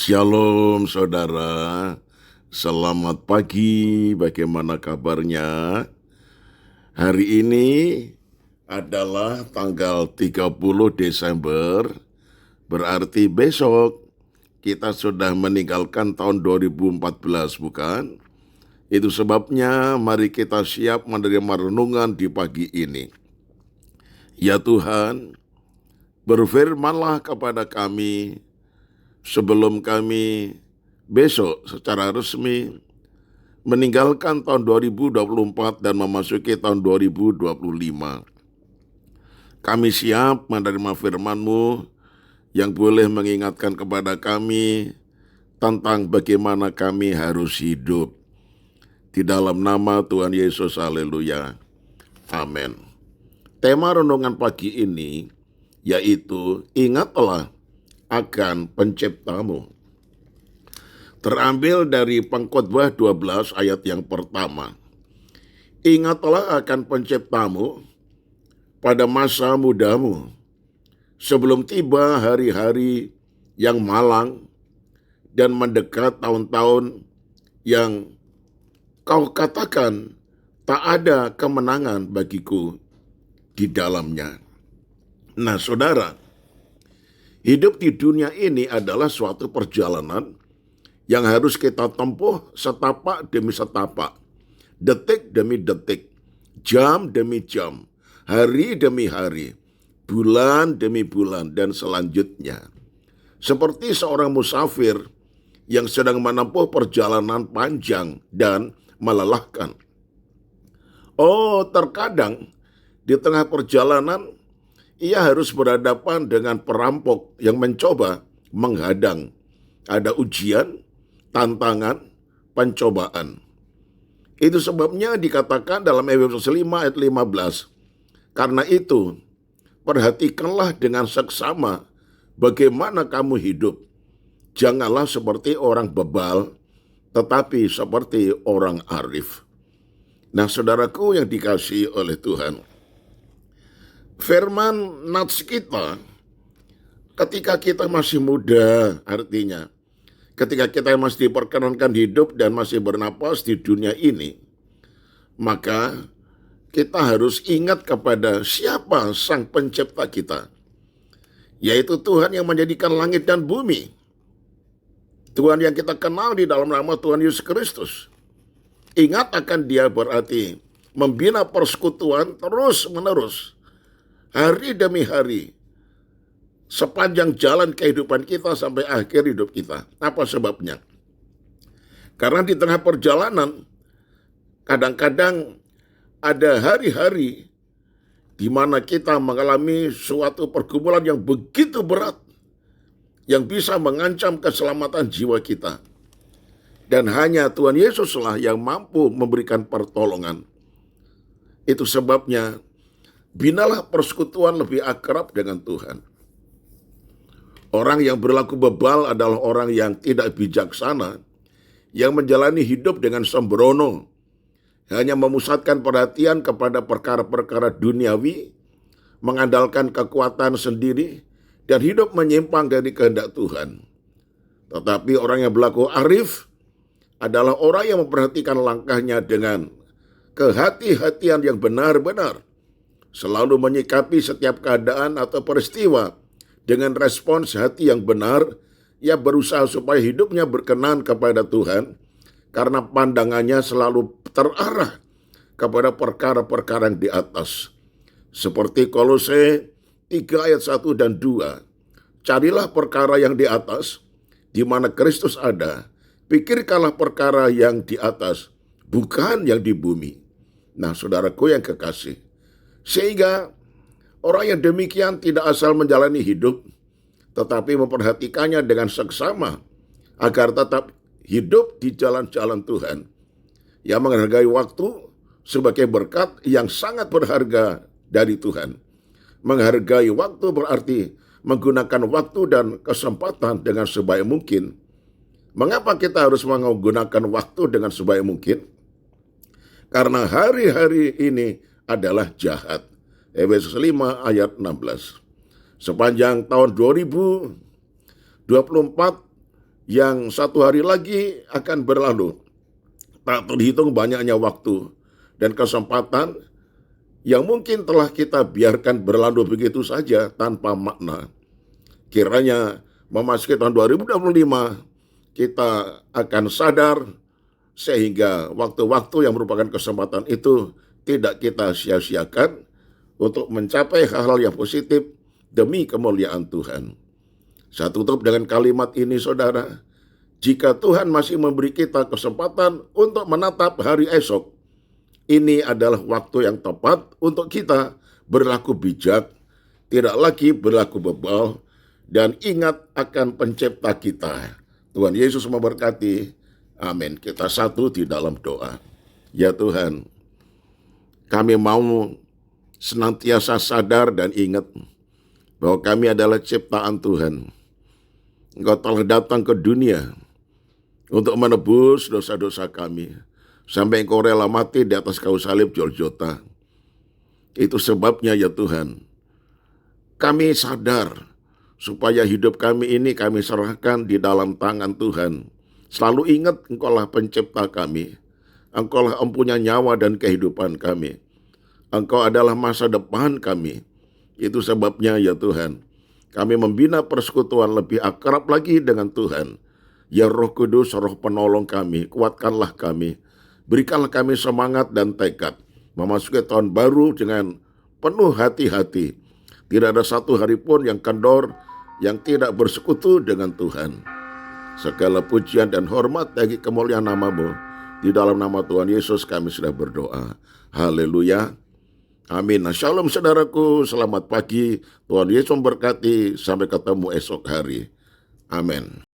Shalom saudara, selamat pagi, bagaimana kabarnya? Hari ini adalah tanggal 30 Desember, berarti besok kita sudah meninggalkan tahun 2014, bukan? Itu sebabnya mari kita siap menerima renungan di pagi ini. Ya Tuhan, berfirmanlah kepada kami sebelum kami besok secara resmi meninggalkan tahun 2024 dan memasuki tahun 2025. Kami siap menerima firman-Mu yang boleh mengingatkan kepada kami tentang bagaimana kami harus hidup. Di dalam nama Tuhan Yesus, haleluya. Amin. Tema renungan pagi ini yaitu ingatlah akan penciptamu. Terambil dari Pengkhotbah 12 ayat yang pertama. Ingatlah akan penciptamu pada masa mudamu, sebelum tiba hari-hari yang malang dan mendekat tahun-tahun yang kau katakan tak ada kemenangan bagiku di dalamnya. Nah saudara, hidup di dunia ini adalah suatu perjalanan yang harus kita tempuh setapak demi setapak, detik demi detik, jam demi jam, hari demi hari, bulan demi bulan, dan selanjutnya. Seperti seorang musafir yang sedang menempuh perjalanan panjang dan melelahkan. Oh, terkadang di tengah perjalanan ia harus berhadapan dengan perampok yang mencoba menghadang. Ada ujian, tantangan, pencobaan. Itu sebabnya dikatakan dalam Efesus 5 ayat 15. Karena itu, perhatikanlah dengan seksama bagaimana kamu hidup. Janganlah seperti orang bebal, tetapi seperti orang arif. Nah, saudaraku yang dikasihi oleh Tuhan, firman nats kita ketika kita masih muda, artinya ketika kita masih diperkenankan hidup dan masih bernapas di dunia ini, maka kita harus ingat kepada siapa sang pencipta kita, yaitu Tuhan yang menjadikan langit dan bumi. Tuhan yang kita kenal di dalam nama Tuhan Yesus Kristus. Ingat akan Dia berarti membina persekutuan terus menerus, hari demi hari, sepanjang jalan kehidupan kita sampai akhir hidup kita. Apa sebabnya? Karena di tengah perjalanan, kadang-kadang ada hari-hari di mana kita mengalami suatu pergumulan yang begitu berat, yang bisa mengancam keselamatan jiwa kita. Dan hanya Tuhan Yesuslah yang mampu memberikan pertolongan. Itu sebabnya, binalah persekutuan lebih akrab dengan Tuhan. Orang yang berlaku bebal adalah orang yang tidak bijaksana, yang menjalani hidup dengan sembrono, hanya memusatkan perhatian kepada perkara-perkara duniawi, mengandalkan kekuatan sendiri, dan hidup menyimpang dari kehendak Tuhan. Tetapi orang yang berlaku arif adalah orang yang memperhatikan langkahnya dengan kehati-hatian yang benar-benar, selalu menyikapi setiap keadaan atau peristiwa dengan respons hati yang benar. Ia berusaha supaya hidupnya berkenan kepada Tuhan, karena pandangannya selalu terarah kepada perkara-perkara yang di atas. Seperti Kolose 3 ayat 1 dan 2. Carilah perkara yang di atas, di mana Kristus ada. Pikirkanlah perkara yang di atas, bukan yang di bumi. Nah, saudaraku yang kekasih, sehingga orang yang demikian tidak asal menjalani hidup, tetapi memperhatikannya dengan seksama, agar tetap hidup di jalan-jalan Tuhan, yang menghargai waktu sebagai berkat yang sangat berharga dari Tuhan. Menghargai waktu berarti menggunakan waktu dan kesempatan dengan sebaik mungkin. Mengapa kita harus menggunakan waktu dengan sebaik mungkin? Karena hari-hari ini adalah jahat. Efesus 5 ayat 16. Sepanjang tahun 2024 yang satu hari lagi akan berlalu. Tak terhitung banyaknya waktu dan kesempatan yang mungkin telah kita biarkan berlalu begitu saja tanpa makna. Kiranya memasuki tahun 2025, kita akan sadar sehingga waktu-waktu yang merupakan kesempatan itu tidak kita sia-siakan untuk mencapai hal-hal yang positif demi kemuliaan Tuhan. Saya tutup dengan kalimat ini, saudara. Jika Tuhan masih memberi kita kesempatan untuk menatap hari esok, ini adalah waktu yang tepat untuk kita berlaku bijak, tidak lagi berlaku bebal, dan ingat akan pencipta kita. Tuhan Yesus memberkati. Amin. Kita satu di dalam doa. Ya Tuhan, kami mau senantiasa sadar dan ingat bahwa kami adalah ciptaan Tuhan. Engkau telah datang ke dunia untuk menebus dosa-dosa kami. Sampai Engkau rela mati di atas kayu salib Golgota. Itu sebabnya ya Tuhan, kami sadar supaya hidup kami ini kami serahkan di dalam tangan Tuhan. Selalu ingat Engkaulah pencipta kami. Engkaulah empunya nyawa dan kehidupan kami. Engkau adalah masa depan kami. Itu sebabnya ya Tuhan, kami membina persekutuan lebih akrab lagi dengan Tuhan. Ya Roh Kudus, Roh penolong kami, kuatkanlah kami. Berikanlah kami semangat dan tekad memasuki tahun baru dengan penuh hati-hati. Tidak ada satu hari pun yang kendor, yang tidak bersekutu dengan Tuhan. Segala pujian dan hormat bagi kemuliaan nama-Mu. Di dalam nama Tuhan Yesus kami sudah berdoa. Haleluya. Amin. Nah, shalom saudaraku, selamat pagi. Tuhan Yesus memberkati. Sampai ketemu esok hari. Amin.